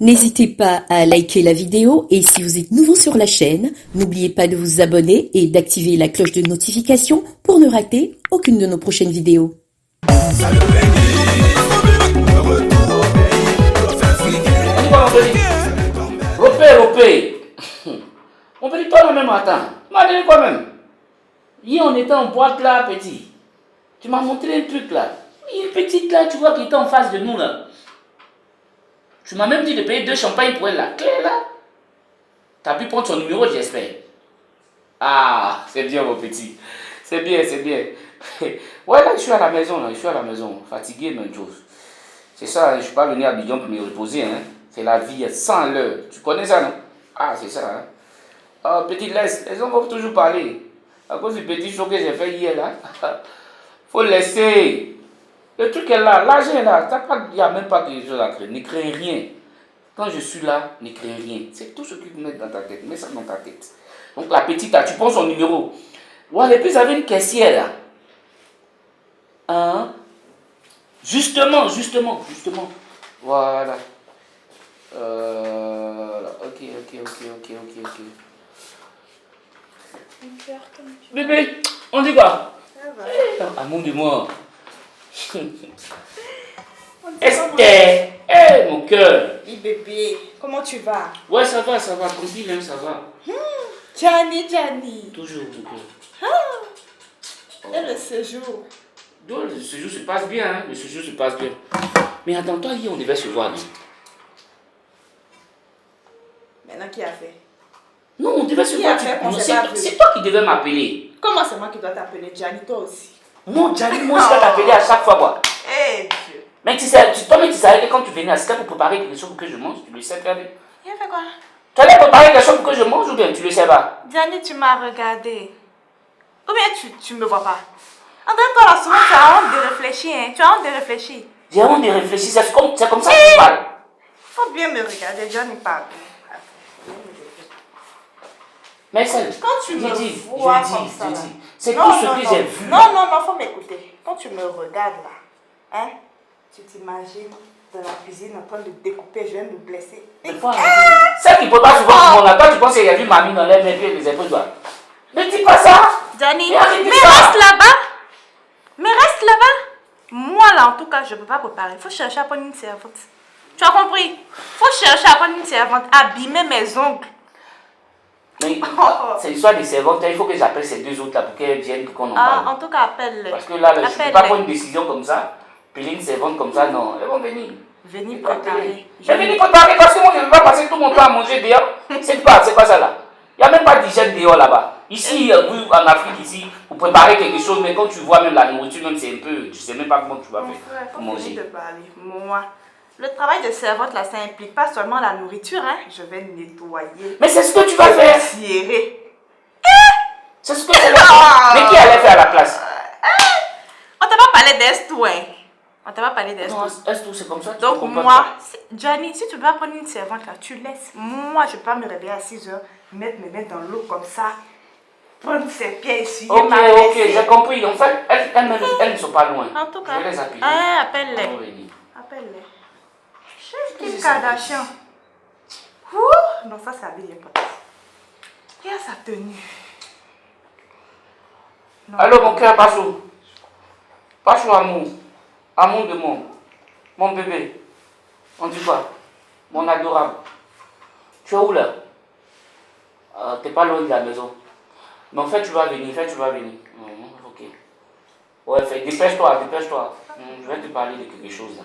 N'hésitez pas à liker la vidéo et si vous êtes nouveau sur la chaîne, n'oubliez pas de vous abonner et d'activer la cloche de notification pour ne rater aucune de nos prochaines vidéos. Ropé. On peut dire toi même attends. M'a dit quoi même. Hier on était en boîte là, petit. Tu m'as montré un truc là. Une petite là, tu vois qui était en face de nous là. Tu m'as même dit de payer 2 champagnes pour elle là. Claire là. T'as pu prendre son numéro, j'espère. Ah, c'est bien mon petit. C'est bien, c'est bien. Ouais là, je suis à la maison là, je suis à la maison. Fatigué même chose. C'est ça, je ne suis pas venu à Abidjan pour me reposer. Hein. C'est la vie sans l'heure. Tu connais ça, non? Ah, c'est ça. Hein? Oh, petit laisse, les gens vont toujours parler. À cause du petit show que j'ai fait hier, là. Faut laisser. Le truc est là, l'argent est là. Il n'y a même pas quelque chose à créer. Ne crée rien. Quand je suis là, ne crée rien. C'est tout ce que tu mets dans ta tête. Mets ça dans ta tête. Donc la petite, là, tu prends son numéro. Ouais, et puis vous avez une caissière, là. Hein? Justement. Voilà. Ok. Bébé, on dit quoi? Ça va. Amour de moi. Esther, mon cœur. Oui, bébé, comment tu vas? Ouais, ça va, tranquille, hein, ça va. Gianni. Toujours, mon cœur. Et le séjour? Donc, le séjour se passe bien, hein, Mais attends, toi, hier, on devait se voir, non? Maintenant, qui a fait? Non, on devait se Qui voir. a fait qu'on Non, s'est pas vu? c'est toi qui devais m'appeler. Comment c'est moi qui dois t'appeler? Gianni, toi aussi. Non, Gianni, moi, je dois t'appeler à chaque fois, quoi. Eh Dieu. Mais tu savais que quand tu venais à c'était pour préparer quelque chose pour que je mange, tu le sais très bien. Il a fait quoi? Tu allais préparer quelque chose pour que je mange ou bien tu le sais pas? Gianni, tu m'as regardé. Ou bien tu me vois pas? Entends-toi là, souvent tu as honte de réfléchir, hein? Tu as honte de réfléchir. J'ai honte de réfléchir, c'est comme ça que tu parles. Faut bien me regarder, Gianni parle. Mais ça, Quand tu me vois comme ça, là. c'est Non, tout ce non, que non. j'ai vu. Non, faut m'écouter. Quand tu me regardes là, hein, tu t'imagines dans la cuisine en train de découper, je viens de me blesser. Ça qui peut pas souvent tout le monde là. Toi, tu penses qu'il y a vu mamie dans les mains et les épaules, toi. Ne dis pas ça. Gianni, Mais arrête de mais ça. reste là-bas. Mais reste là-bas. Moi là, en tout cas, je ne peux pas préparer. Il faut chercher à prendre une servante. Tu as compris? Il faut chercher à prendre une servante, abîmer mes ongles. Mais c'est l'histoire des servantes. Il faut que j'appelle ces deux autres là pour qu'elles viennent, pour qu'on en Ah, parle. en tout cas, appelle-les. Parce que là, je ne peux pas Appelle-les. prendre une décision comme ça. Puis une servante comme ça, non. Elles vont venir. Venez préparer. Mais venez préparer parce que moi je ne vais pas passer tout mon temps à manger dehors. C'est quoi ça là? Il n'y a même pas d'hygiène dehors là-bas. Ici, vous, en Afrique, ici, vous préparez quelque chose, mais quand tu vois même la nourriture, même c'est un peu. Tu ne sais même pas comment tu vas faire pour manger. De parler. Moi, le travail de servante là, ça implique pas seulement la nourriture, hein. Je vais nettoyer. Mais c'est ce que tu vas faire. Tirer. C'est ce que tu vas faire. Mais qui allait faire à la place? On t'a pas parlé d'Estou, hein. On t'a pas parlé d'Estou. Non, Estou, c'est comme ça. Donc moi, Gianni, si tu veux pas prendre une servante là, tu laisses. Moi, je peux pas me réveiller à 6 h, mettre mes mains dans l'eau comme ça, prendre ses pieds ici. Ok, j'ai compris. En fait, elles ne sont pas loin. En tout cas, je vais les appeler. appelle-les. Elles vont venir. Appelle-les. Chef Kim Kardashian. Ouh, non, ça habille pas. Regarde sa tenue. Non. Allô, mon cœur, Pachou. Pachou, amour. Amour de mon bébé. On dit quoi? Mon adorable. Tu es où là? T'es pas loin de la maison. Mais en fait, tu vas venir. Ok. Ouais, dépêche-toi. Je vais te parler de quelque chose là.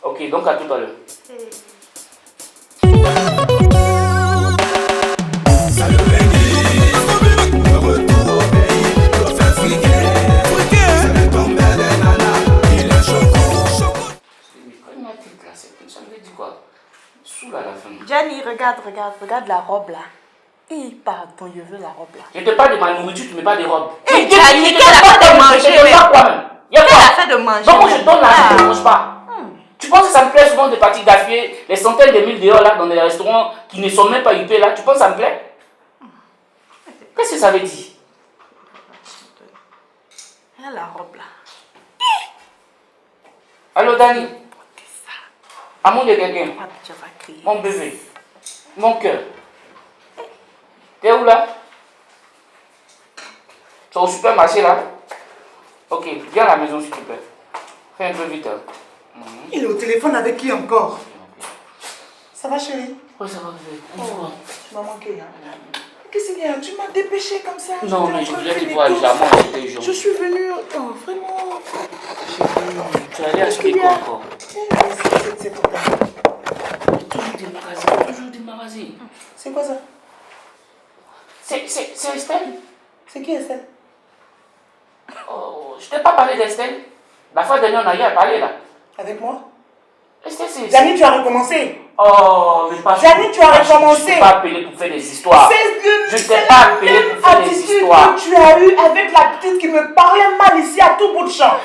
Ok, donc à tout à l'heure. Ça me dit quoi? Sous à la fin. Gianni, regarde la robe là. Pardon, je veux la robe là. Je te parle de ma nourriture, tu me parles des robes. Gianni, qu'elle a fait de manger? Qu'elle a fait de manger? Donc moi je donne l'argent, je ne mange pas. Tu penses que ça me plaît souvent de partir gaspiller les centaines de mille dehors là dans des restaurants qui ne sont même pas huppés là? Tu penses que ça me plaît? Qu'est-ce que ça veut dire? Regarde la robe là. Allô Dani? Amour de quelqu'un. Ah, tu vas crier. Mon bébé. Mon cœur. T'es où là? Tu es au supermarché là? Ok, viens à la maison s'il te plaît. Fais un peu vite. Hein. Il est au téléphone avec qui encore? Ça va chérie? Oui, ça va, bébé. Oh, tu m'as manqué. Hein? Qu'est-ce qu'il y a? Tu m'as dépêché comme ça. Non, mais je voulais te voir courses. jamais, j'étais jeune. Je suis venue. Oh, vraiment. Tu allais acheter quoi encore? C'est pour toi. Toujours des magasins, toujours des magasins. C'est quoi ça? C'est Estelle? C'est qui Estelle? Oh, je t'ai pas parlé d'Estelle. La fois dernière, on a eu à parler là. Avec moi? Estelle, c'est... Jani, tu as recommencé. Oh, mais pas... Jani, tu as recommencé. Je ne t'ai pas appelé pour faire des histoires. Je ne t'ai pas appelé pour faire des histoires. Que tu as eu avec la petite qui me parlait mal ici à tout bout de champ.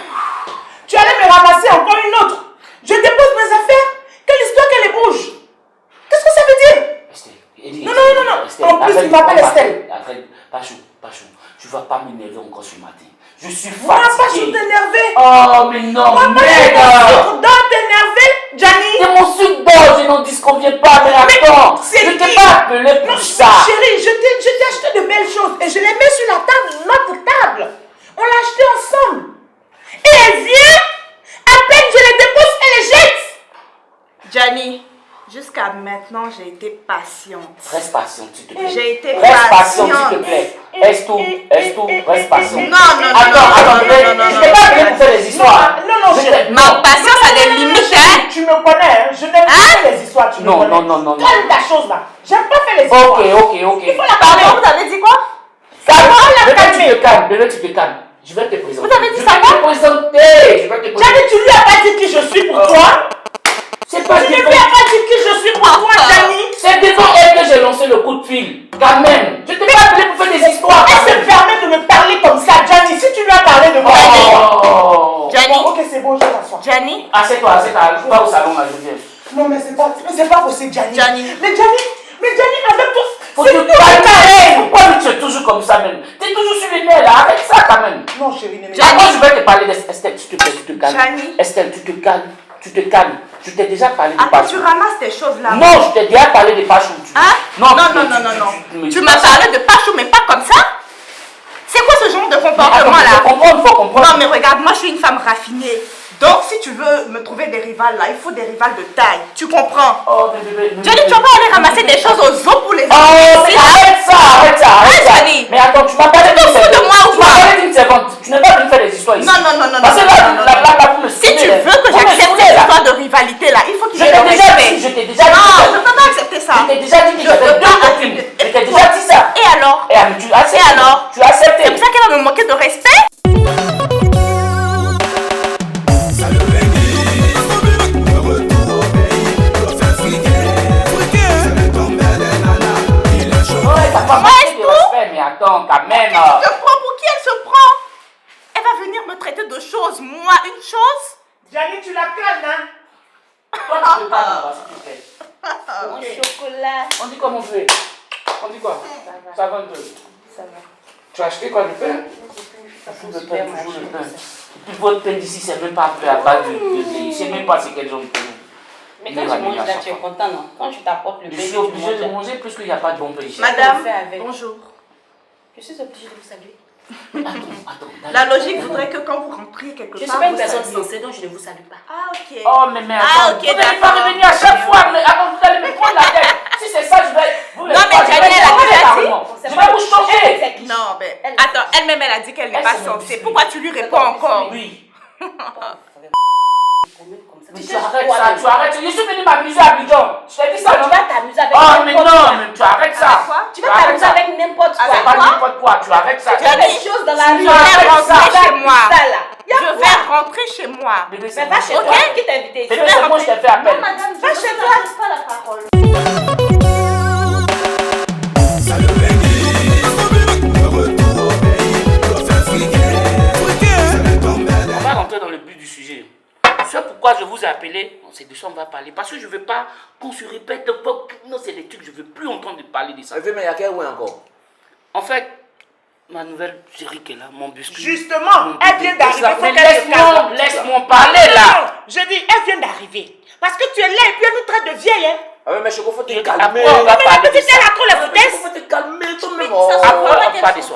Tu allais me ramasser encore une autre. Je dépose mes affaires. Quelle histoire qu'elle bouge? Qu'est-ce que ça veut dire? Estelle, Non. Estelle, En plus, il m'appelle Estelle. Arrête, Pachou, tu ne vas pas m'énerver encore ce matin. Je suis Moi, pas je fatigué. t'énerver. Oh, mais non, Moi, pas merde. je t'énerver, Jani. C'est mon sucre d'or, je n'en disconviens pas, mais attends. c'est Je ne t'ai qui? pas appelé pour ça. Chérie, je t'ai acheté de belles choses et je les mets sur la table, notre table. On l'a acheté ensemble. Et elle vient, à peine je les dépose, elle les jette. Jani, jusqu'à maintenant, j'ai été patiente. Reste patient, s'il te plaît. J'ai été Reste patient, patiente. s'il te plaît. Reste patient. Non, Attends, je t'ai pas appelé pour faire des histoires. Non, chérie. Ma patience a des limites, hein. Tu me connais, hein? Je n'aime pas les histoires, tu me Non, connais. non. Calme ta chose là. J'aime pas faire les histoires. Ok. Il faut la Pardon, calmer. vous avez dit quoi? Bébé, tu te calmes. Je vais te présenter. Vous avez dit Je ça vais quoi? te présenter. Jani, tu lui as pas dit qui je suis pour toi? C'est pas Tu ne lui devant. as pas dit qui je suis pour toi, Jani? C'est devant elle que j'ai lancé le coup de fil. Quand même. Je t'ai pas appelé pour faire des histoires. Elle se permet de me parler comme ça, Jani. Si tu lui as parlé de moi, Oh. Jani, bon, ok, c'est bon, je t'assois. Jani, Assieds-toi. Va au salon là, je viens. Non, mais c'est pas possible, Jani. Jani. Mais Jani, avec toi, Faut c'est te tout calmer. Pourquoi tu es toujours comme ça même? Tu es toujours sur les nerfs là. Arrête ça quand même. Non, chérie, ne me Jani. Moi, je vais te parler d'Estelle. S'il te plaît, tu te calmes. Jani. Estelle, tu te calmes. Tu te calmes. Je t'ai déjà parlé de attends, Pachou. tu ramasses tes choses là. Non, je t'ai déjà parlé de Pachou. Hein? Non. Tu m'as parlé de Pachou, mais pas comme ça. C'est quoi ce genre de comportement là? Faut comprendre. Non, mais regarde, moi je suis une femme raffinée. Donc, si tu veux me trouver des rivales là, il faut des rivales de taille. Tu comprends? Oh, bébé. Johnny, tu vas pas aller ramasser des choses aux eaux pour les Oh, mais arrête ça. Johnny. Mais attends, tu m'as parlé Tu te fous de moi ou Tu quoi? m'as parlé d'une servante. Tu n'es pas venu faire des histoires ici. Non. Parce que là, vous me Si tu saoulez, veux que vous me j'accepte saoulez, cette là. histoire de rivalité là, il faut qu'il Je y ait t'ai le déjà respect. dit, je t'ai déjà dit. Non, je ne peux pas accepter ça. Je t'ai déjà dit que Je j'avais peux deux pas copines. accepter. Je t'ai déjà dit ça. Et alors? Et tu as accepté. Et alors? Tu as accepté. C'est pour ça qu'elle va me manquer de respect? Ouais, t'as pas manqué de respect, mais attends, quand même. Elle se prend pour qui elle se prend? Elle va venir me traiter de choses. Moi, une chose? Jani, tu la calmes, hein? Toi, tu te calmes, là, s'il te plaît. Mon chocolat. On dit quoi, mon bébé? On dit quoi? Ça va un peu. Ça va. Tu as acheté quoi, du pain? Toujours le pain, toujours le pain. Et puis votre pain d'ici, c'est même pas fait à base de blé. Je sais même pas c'est quel genre de pain. Mais quand tu manges là, tu es content, non? Quand tu t'apportes le Je pain, suis tu obligé de manges. manger plus qu'il n'y a pas de bon pain ici. Madame, fait avec. bonjour. Je suis obligée de vous saluer. Attends. La logique voudrait que quand vous rentriez quelque Je ne part, suis pas une vous personne saluiez. sensée, donc je ne vous salue pas. Ah, ok. Oh, mais attends. Ah, ok, vous n'allez pas d'accord. revenir à chaque fois. Mais attends, vous allez me prendre la tête. Si c'est ça, je vais. Vous Non, mais Daniel a déjà dit. Je vais vous changer. Non, mais attends, elle-même elle a dit qu'elle n'est Elle, pas c'est mon censée. biscuit. Pourquoi tu lui réponds encore? Oui. Comme ça. Mais tu arrêtes ça, tu arrêtes. Je suis venu m'amuser à Abidjan. Je t'ai dit ça, Tu non? vas t'amuser avec Oh, mais n'importe non, quoi. mais tu arrêtes ça. Avec quoi? Tu vas t'amuser avec n'importe quoi. C'est pas n'importe quoi, tu arrêtes ça. Tu as des choses dans la Je rue. vais rentrer chez moi. Ça là. Je vais rentrer chez moi. Bébé, Mais c'est va chez bon. toi. Qui t'a invité? Bébé, c'est bon, je t'ai fait appel. Non, madame, Va je chez ne toi. te pas la parole. On va rentrer dans le but du sujet. C'est pourquoi je vous ai appelé. C'est de ça qu'on va parler. Parce que je ne veux pas qu'on se répète. Non, c'est des trucs, je ne veux plus entendre parler de ça. Mais il y a quel ouais encore? En fait, Ma nouvelle chérie qui est là, mon biscuit. Justement, elle vient d'arriver. Mais laisse-moi parler Non, là. non, je dis, elle vient d'arriver. Parce que tu es là et puis elle nous traite de vieille. Hein. Ah ouais, mais je faut te Après, calmer. on va Mais la parler de petite, elle ça. a trop la foutaise. Faut te calmer toi-même. Après, on parle de ça.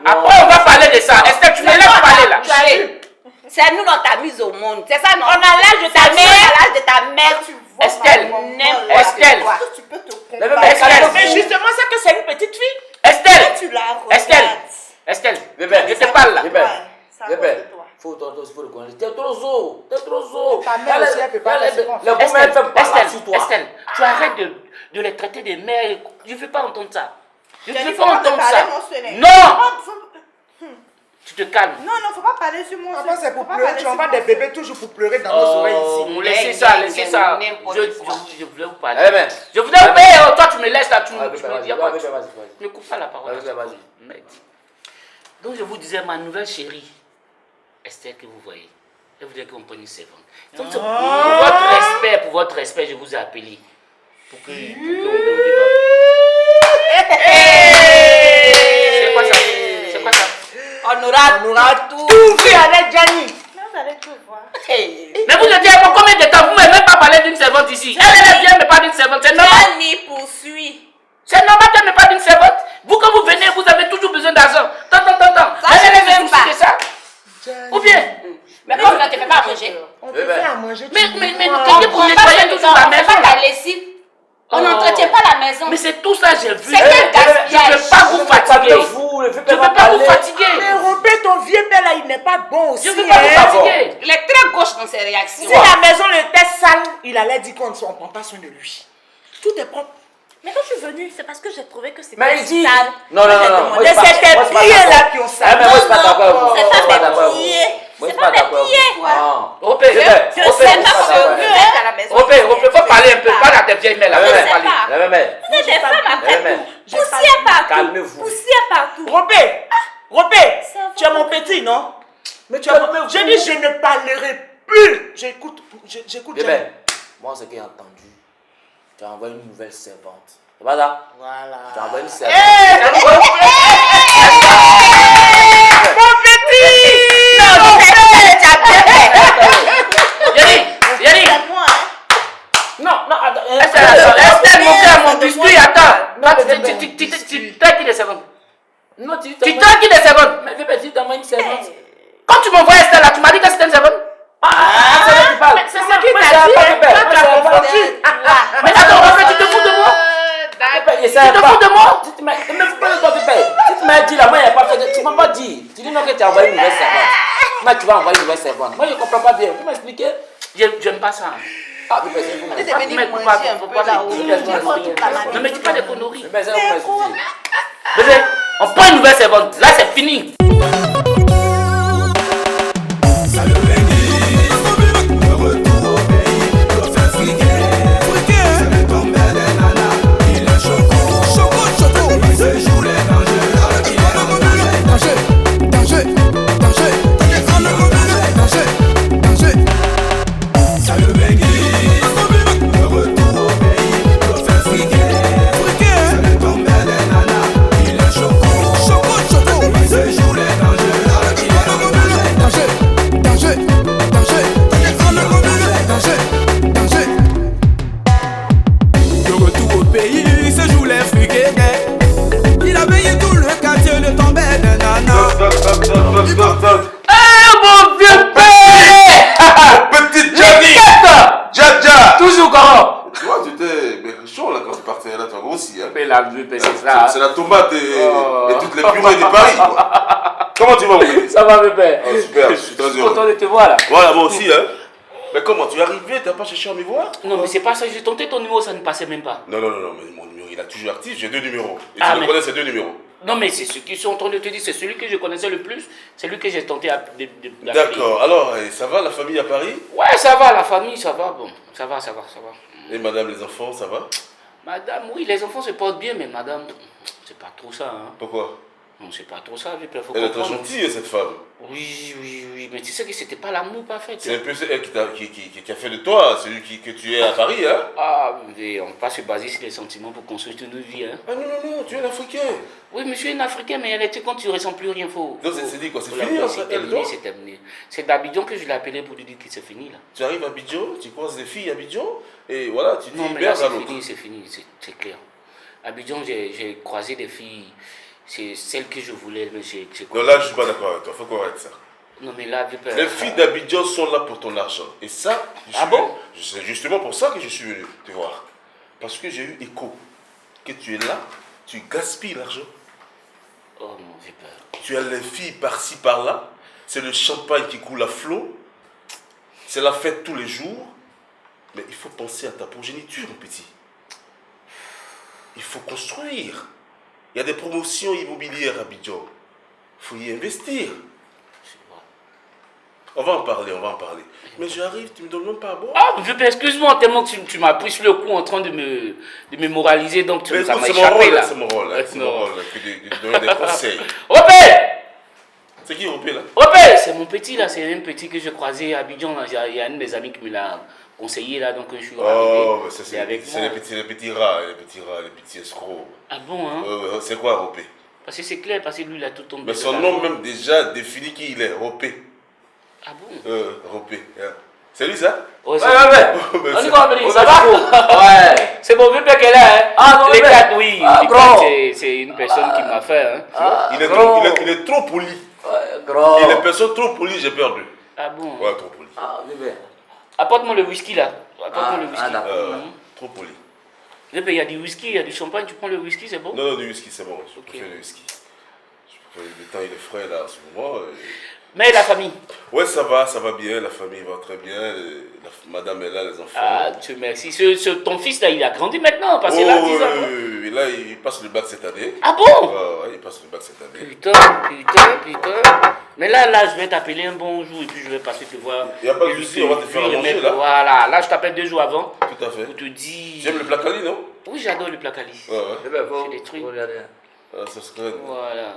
Après, on va parler de ça. Estelle, tu me laisses parler là. Tu as vu? C'est nous on t'a mise au monde. C'est ça, non? On a l'âge de ta Ta mère, mère. à l'âge de ta mère, tu vois. Estelle, Estelle, Tu peux te Mais comparer. Estelle, Mais justement, c'est que c'est une petite fille. Estelle, Tu la Estelle, regardes. Estelle, Bébé, je te parle là. Bébé, C'est à cause bébé. de toi. Faut le connaître. T'es trop zo. T'es trop zo. Ta mère aussi, elle peut pas faire ce qu'on fait. Le bon mère fait pas Estelle, sur toi. Estelle, tu arrêtes de les traiter de mères. Je ne veux pas entendre ça. Je ne J'ai veux dit, pas faut pas te entendre parler, ça. mon soleil. Non, Faut- tu te calmes. Non, faut pas parler sur moi. Papa, c'est pour Faut pas pleurer. parler Tu envoies sur des moi. bébés toujours pour pleurer dans nos oreilles ici. Oh, laissez ça, laissez ça. N'importe quoi. Je voulais vous parler. Eh ben. Je voulais vous parler. Oh, toi, tu me laisses là. Tu Ah, me bébé, dis vas-y, quoi? vas-y, vas-y. Ne coupe pas la parole. Vas-y, vas-y. Merde. Donc, je vous disais, ma nouvelle chérie, Estelle, que vous voyez, elle voudrait qu'on prenne une servante. Donc, pour votre respect, je vous ai appelé. Pour qu'on débat. C'est quoi ça? C'est quoi ça? On aura tout. Tout vu avec Gianni. Mais vous allez tout voir. Mais vous étiez pour combien de temps? Vous ne m'avez même pas parlé d'une servante ici. Elle vient me parler d'une servante. C'est normal. Gianni poursuit. C'est normal qu'elle me parle d'une servante. Vous, quand vous venez, vous avez toujours besoin d'argent. Tant. Ça, je Elle ne veux se pas. soucie de ça. Ou bien. Mais comme tu ne te fais pas à manger. On te Bébé. fait à manger. Mais quelqu'un On pour prend nettoyer pas toujours la on fait maison. pas là. la lessive. On Oh. n'entretient pas la maison. Mais c'est tout ça, j'ai vu. C'est quel Je ne veux pas vous fatiguer. Calmez-vous. Ne fais Je ne veux pas vous fatiguer. Mais Robert, ton vieux père là, il n'est pas bon aussi. Je ne veux pas vous hein. fatiguer. Il est très gauche dans ses réactions. Si la maison était sale, il allait dire qu'on ne prend pas soin de lui. Tout est propre. Mais quand je suis venue, c'est parce que j'ai trouvé que c'était Mais il dit. sale. Non. Moi, Mais je suis pas- c'est tes moi, je suis pas pieds d'accord. là qui ont Eh, sale. mais moi, je suis pas d'accord avec vous. C'est Moi, je suis pas d'accord avec mes vous. pieds. Moi, je C'est suis pas pas mes d'accord avec pieds. vous. Ah. Robert, Bébé, Je Robert, sais moi, je pas suis ce pas que d'accord vous avec faites à la maison. Robert, faut parler un peu. Parle à tes vieilles mères là. vous. Laisse Bébé, parler. la même. Vous êtes des femmes après Mais- tout. Poussière partout. Calmez-vous. Poussière partout. Robert, Ça va. tu es mon petit, non? Mais Tu es mon... Je dis, je ne parlerai plus. J'écoute Bébé, Gianni. moi, ce que j'ai entendu, tu as envoyé une nouvelle servante. C'est pas ça? Voilà. Tu as envoyé une servante. Mon petit! Yannick, C'est moi, hein. Non, attends. Estelle, mon frère, mon de biscuit, moi. attends. Tu t'as qui des servantes? Non, tu Tu t'as qui des servantes? Mais bébé, tu t'envoies une servante. Quand tu m'envoies Estelle là, tu m'as dit que c'était une servante? C'est vrai que tu parles. C'est ce qu'il Moi, t'a je savais dit, pas, hein. bébé. Toi, Moi, tu je as savais pas. confondu. Mais attends, en fait, tu te fous de moi? Bébé, il Tu savait te pas. fous de moi? Tu te mets- Mais faut pas le temps, bébé. Si tu m'as dit là, moi, il n'y a pas fait de... Tu m'as pas dit. Tu dis non que tu as envoyé une nouvelle servante. Moi, tu vas envoyer une nouvelle servante. Moi, je ne comprends pas bien. Vous m'expliquez? J'aime pas ça. Ah, bébé, c'est vous. T'es Bébé, venu Mais manger pourquoi- un peu pourquoi là-haut. les- Tu vois toute la Non, mais dis pas des conneries. c'est vous m'expliquez. Bébé, on prend une nouvelle servante. Là, c'est fini. Mon vieux père! Petite Gianni! Dja! Toujours comment? Tu vois, tu étais chaud là quand tu partais là, tu as grossi. Hein. Mais la vieux père, c'est ça. C'est la tomate et, Oh. et toutes les purées de Paris. Quoi. Comment tu vas, mon petit? Ça va, vieux père? Oh, super, je suis très Je suis content heureux. de te voir là. Voilà, moi aussi, hein. Mais comment, tu es arrivé, t'as pas cherché à me voir? Non, mais c'est pas ça. J'ai tenté ton numéro, ça ne passait même pas. Non, mais mon numéro, il est toujours actif, j'ai 2 numéros. Et Ah, tu mais- me connais ces 2 numéros. Non, mais c'est ce qu'ils sont en train de te dire. C'est celui que je connaissais le plus. C'est lui que j'ai tenté d'appeler. D'accord, alors, ça va, la famille à Paris? Ouais, ça va, la famille, ça va. Bon, ça va. Et madame, les enfants, ça va? Madame, oui, les enfants se portent bien, mais madame, c'est pas trop ça. Hein. Pourquoi? Non, c'est pas trop ça, Vipin, faut Elle est très comprendre. gentille, cette femme. Oui, mais tu sais que c'était pas l'amour parfait. C'est un peu elle qui a fait de toi celui que tu es à Paris, hein. Ah, mais on ne peut pas se baser sur les sentiments pour construire toute notre vie, hein. Ah non, tu es un Africain. Oui, monsieur est un Africain, mais elle était quand tu ressens plus rien, faut. Donc c'est dit quoi, c'est faut fini, l'appeler, en fait, c'est elle, terminé, toi c'est terminé. C'est d'Abidjan que je l'ai appelé pour lui dire que c'est fini, là. Tu arrives à Abidjan, tu croises des filles à Abidjan, et voilà, tu dis Non, mais là, merde à c'est l'autre. fini, c'est clair. Abidjan, j'ai croisé des filles, c'est celle que je voulais, mais j'ai Non, là, je suis pas d'accord avec toi, faut qu'on arrête ça. Non, mais là, Vipin. Les filles d'Abidjan sont là pour ton argent. Et ça, c'est justement pour ça que je suis venu te voir. Parce que j'ai eu écho que tu es là, tu gaspilles l'argent. Oh mon Vipin. Tu as les filles par-ci, par-là. C'est le champagne qui coule à flot. C'est la fête tous les jours. Mais il faut penser à ta progéniture, mon petit. Il faut construire. Il y a des promotions immobilières à Abidjan. Il faut y investir. On va en parler. Mais j'arrive, tu me donnes même pas à boire. Ah, excuse-moi, tellement que tu m'as pris sur le coup en train de me moraliser, donc Mais ça écoute, m'a c'est mon échappé rôle, là. c'est mon rôle, c'est mon rôle que de donner des conseils. Repé! C'est qui Europé là? Repé! C'est mon petit là, c'est un petit que j'ai croisé à Abidjan. Là. Il y a un de mes amis qui me l'a conseillé là, donc je suis Oh, arrivé. mais ça, C'est avec moi. c'est les petits rats, les petits escrocs. Ah bon, hein? C'est quoi Europé? Parce que c'est clair, parce que lui il a tout tombé. Mais son nom même déjà définit qui il est, Europé. Ah bon? Europé. C'est lui ça? Ouais, Ouais. On y va, Ouais, ça va? Ouais. C'est mon Vipin qu'elle a, hein? Ah, mon Les Vipin. quatre, oui. Ah, Les gros. quatre, c'est une personne qui m'a fait, hein? Il est gros. il est trop poli. Ouais, gros. Et les personnes trop polies, j'ai peur d'eux. Ah bon? Ouais, trop poli. Ah, Vipin. Apporte-moi le whisky là. Apporte-moi le whisky. d'accord. Trop poli. Vipin, il y a du whisky, il y a du champagne, tu prends le whisky, c'est bon? Non, du whisky, c'est bon. Je Ok. préfère le whisky. Le temps il est frais là en ce moment. Mais la famille? Ouais, ça va bien, la famille va très bien. Madame est là, les enfants. Ah, Dieu merci. Ton fils là, il a grandi maintenant, parce que Oh, là, 10 ans. oui. Là, il passe le bac cette année. Ah bon? Ouais, il passe le bac cette année. Putain. Mais là, je vais t'appeler un bon jour et puis je vais passer te voir. Il n'y a pas de Et lui, souci, on va te faire à lui manger remettre- là. Voilà, là, je t'appelle 2 jours avant Tout à fait. pour te dire. Tu aimes le placali, non? Oui, j'adore le placali. Ouais. Vipin, faut C'est des trucs. faut regarder. Ah, ça serait... Voilà.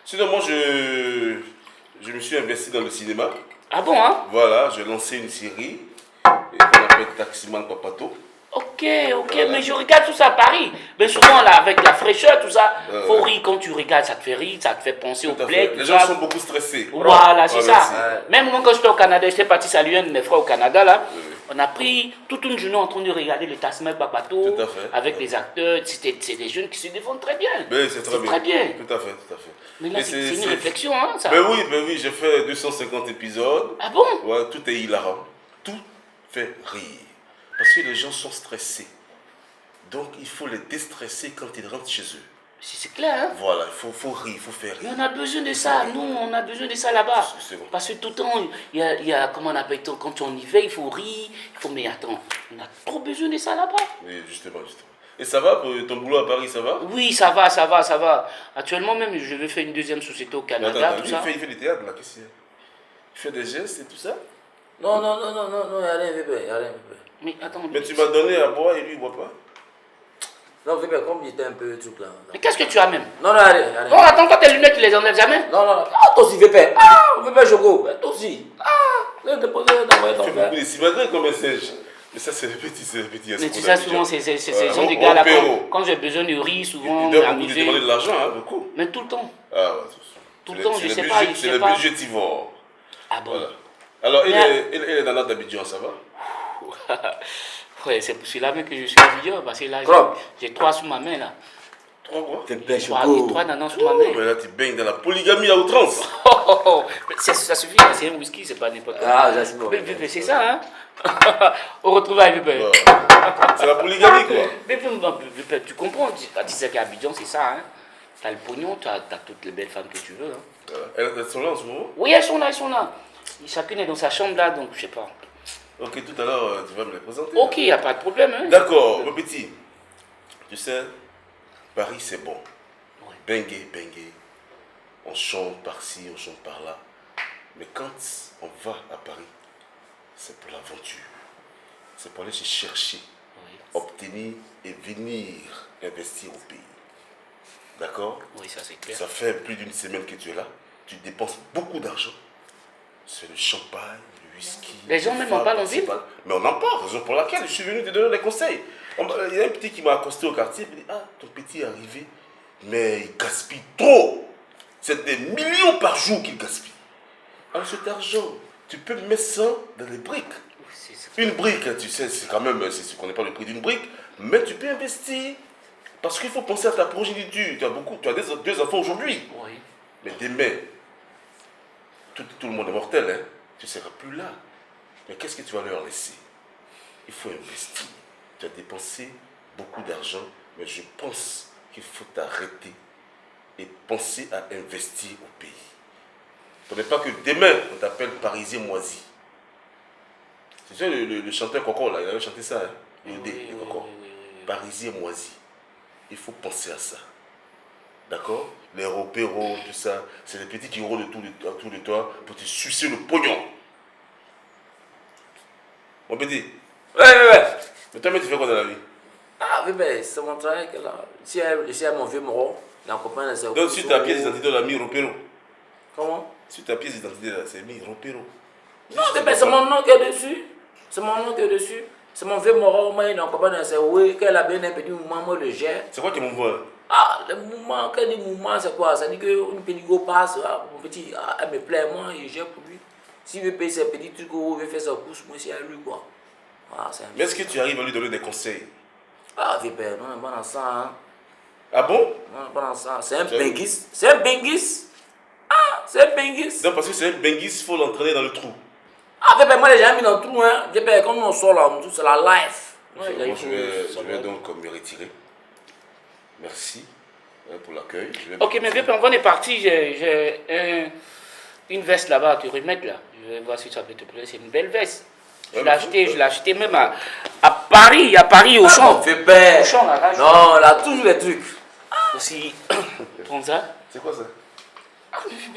Sinon, moi, je me suis investi dans le cinéma. Ah bon, hein? Voilà, j'ai lancé une série et qu'on appelle Taximan Papato. Ok, mais je regarde tout ça à Paris. Mais souvent, là, avec la fraîcheur, tout ça, faut rire quand tu regardes, ça te fait rire, ça te fait penser au Tout à bled. fait. Les tout gens ça. sont beaucoup stressés. Voilà, c'est Ouais, ça. merci. Même moi, quand j'étais au Canada, j'étais parti saluer un de mes frères au Canada, là. On a pris toute une journée en train de regarder le Tasman Papato Tout à fait. avec les acteurs. C'est des jeunes qui se défendent très bien. Mais c'est très bien. Très bien. Tout à fait. Mais là, Et c'est une réflexion, hein, ça. Ben oui, j'ai fait 250 épisodes. Ah bon? Ouais, tout est hilarant. Tout fait rire. Parce que les gens sont stressés. Donc, il faut les déstresser quand ils rentrent chez eux. C'est clair, hein? Voilà, il faut rire, il faut faire Mais rire. on a besoin de ça, nous, on a besoin de ça là-bas. C'est bon. Parce que tout le temps, il y a comment on appelle ça, quand on y va, il faut rire, mais attends, on a trop besoin de ça là-bas. Oui, justement. Et ça va pour ton boulot à Paris, ça va? Oui, ça va. Actuellement même, je vais faire une deuxième société au Mais Canada, attends, tout lui, ça. il fait du théâtre là, qu'est-ce qu'il y a? Il fait des gestes et tout ça? Non, il n'y a rien, Vipin, il n'y a rien, Vipin. Mais attends, Mais tu m'as donné à boire et lui, il ne boit pas? Non, Vipin, comme il était un peu truc là. mais qu'est-ce que tu as même? Non, il n'y a rien, il n'y a Bon, rien. attends, toi tes lunettes, tu les enlèves jamais? Non. Ah, toi aussi, Vipin. Ah, Vipin Choco. Toi aussi. Ah, je vais te poser dans Il ton fait verre. beaucoup de cibagrins comme un singe. Mais ça, c'est les petits Mais tu sais, souvent, c'est ces gens de Ouais, gars là, Péro. quand j'ai besoin de rire, souvent, Il doit beaucoup lui m'amuser. demander de l'argent, hein, beaucoup. Mais tout le temps. Ah ouais, Tout le temps, je sais pas, C'est le budgétivore. Ah bon? Voilà. Alors, Mais- il est dans notre d'Abidjan, ça va? Ouais, c'est pour cela même que je suis habillé, parce que là, Crop. j'ai 3 sous ma main là. 3 quoi? Vipin 3 Choco. nanas sous ma main. Mais là, tu baignes dans la polygamie à outrance. Mais ça suffit, c'est un whisky, c'est pas n'importe quoi. Ah, c'est bon. Mais c'est ça, hein? Au retrouvailles, bébé. Ouais. C'est la polygamie, quoi. Mais tu comprends, quand tu sais qu'à Abidjan, c'est ça, hein? T'as le pognon, t'as toutes les belles femmes que tu veux, hein? Voilà. Elles sont là en ce moment? Oui, elles sont là. Chacune est dans sa chambre là, donc je sais pas. Ok, tout à l'heure, tu vas me les présenter. Ok, y a pas de problème, hein? D'accord, mon petit. Tu sais, Paris, c'est bon. Ouais. Bengue. On chante par-ci, on chante par-là. Mais quand on va à Paris, c'est pour l'aventure. C'est pour aller se chercher, Oui. obtenir et venir investir au pays. D'accord? Oui, ça c'est clair. Ça fait plus d'une semaine que tu es là. Tu dépenses beaucoup d'argent. C'est le champagne, le whisky. Les gens même en parlent en ville? Mais on en parle, raison pour laquelle je suis venu te donner des conseils. Il y a un petit qui m'a accosté au quartier, il me dit, ah, ton petit est arrivé, mais il gaspille trop. C'est des millions par jour qu'il gaspille. Alors cet argent, tu peux mettre ça dans les briques. Une brique, tu sais, c'est quand même, tu ne connais pas le prix d'une brique, mais tu peux investir. Parce qu'il faut penser à ta progéniture. Tu as deux enfants aujourd'hui. Oui. Mais demain, tout le monde est mortel, hein? Tu ne seras plus là. Mais qu'est-ce que tu vas leur laisser? Il faut investir. Tu as dépensé beaucoup d'argent, mais je pense qu'il faut t'arrêter et penser à investir au pays. Ce n'est pas que demain, on t'appelle Parisien moisi. C'est ça le chanteur Coco, là, il avait chanté ça, hein? Oui, Coco. Parisien moisi. Il faut penser à ça. D'accord? Les repéros, tout ça, c'est les petits qui rôdent autour de toi pour te sucer le pognon. Mon petit. Ouais. Mais toi, mais tu fais quoi dans la vie? Ah, oui, ben, c'est mon travail que là. Ici, il y a mon vieux moro, la copaine, c'est. Donc, sur ta pièce d'identité, on a mis repéro. Comment? Sur ta pièce d'identité, là, c'est mis repéro. Non, mais c'est mon nom qui est dessus. C'est mon nom qui est dessus. C'est mon vieux moro, moi, il a copaine, c'est oui, qu'elle a bien un petit mouvement, moi, le gère. C'est quoi qui m'envoie? Ah, le mouvement, quel dit mouvement, c'est quoi? Ça dit qu'une pédigo passe, mon petit, elle me plaît, moi, il gère pour lui. S'il veut payer ses petits trucs ou veut faire sa course, moi, c'est à lui, quoi. Ah, Mais est-ce que tu arrives à lui donner des conseils? Ah, Vipère, non, on n'est pas dans ça, hein. Ah bon? Non, on n'est pas dans ça. C'est un benguis. C'est un benguis. Ah, c'est un benguis. Non, parce que c'est un benguis, il faut l'entraîner dans le trou. Ah, Vipère, moi, j'ai jamais mis dans le trou, hein. Vipère, quand on sort là, c'est la life. Ouais, bon, je vais donc me retirer. Merci pour l'accueil. Ok, mais Vépin, on est parti. J'ai une veste là-bas à te remettre là. Je vais voir si ça peut te plaire. C'est une belle veste. Je l'ai acheté même à Paris, au champ. Vipère. Au champ, là. Non, là, toujours les trucs. Aussi, prends ça. C'est quoi ça?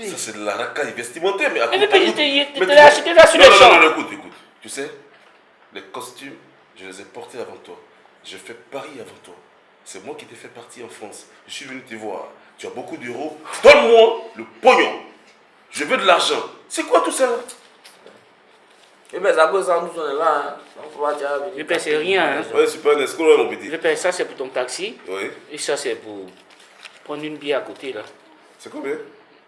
Ça, c'est de la racaille vestimentaire. Mais Mais Vépin, je t'ai acheté là sur le champ. Non, écoute. Tu sais, les costumes, je les ai portés avant toi. Je fais Paris avant toi. C'est moi qui t'ai fait partir en France. Je suis venu te voir. Tu as beaucoup d'euros. Donne-moi le pognon. Je veux de l'argent. C'est quoi tout ça? Eh bien, ça cause ça, nous on est là. Hein. Donc, on va dire. Vépin, c'est rien. Hein. Ouais, c'est pas un escroc, mon petit. Vépin, ça c'est pour ton taxi. Oui. Et ça c'est pour prendre une bière à côté là. C'est combien?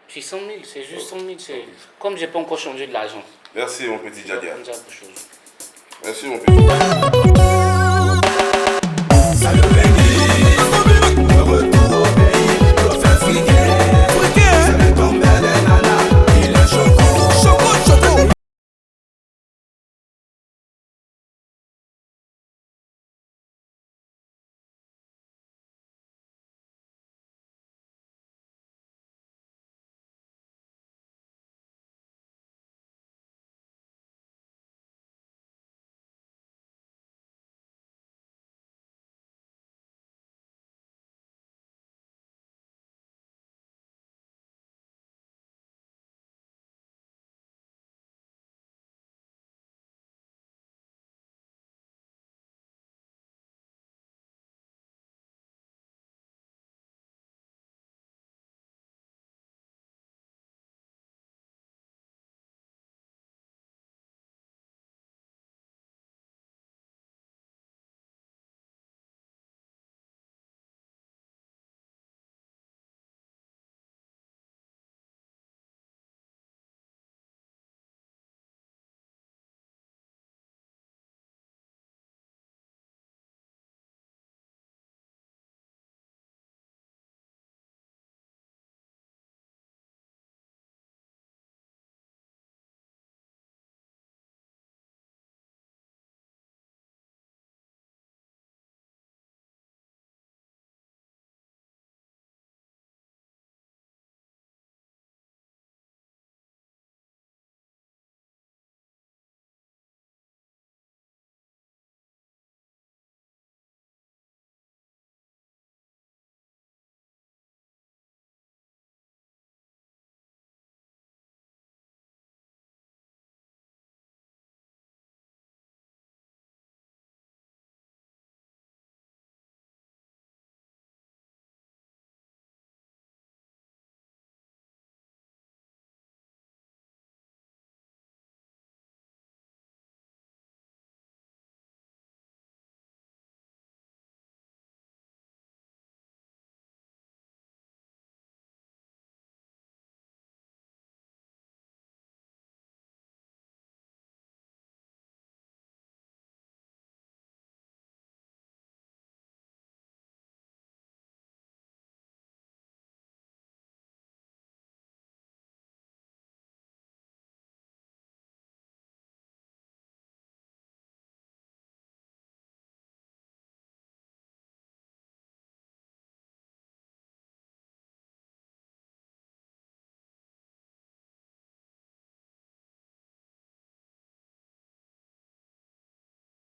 C'est 100 000, c'est juste 100 000. Comme j'ai pas encore changé de l'argent. Merci, mon petit Djadia. Comme ça, pour chose. Merci, mon petit.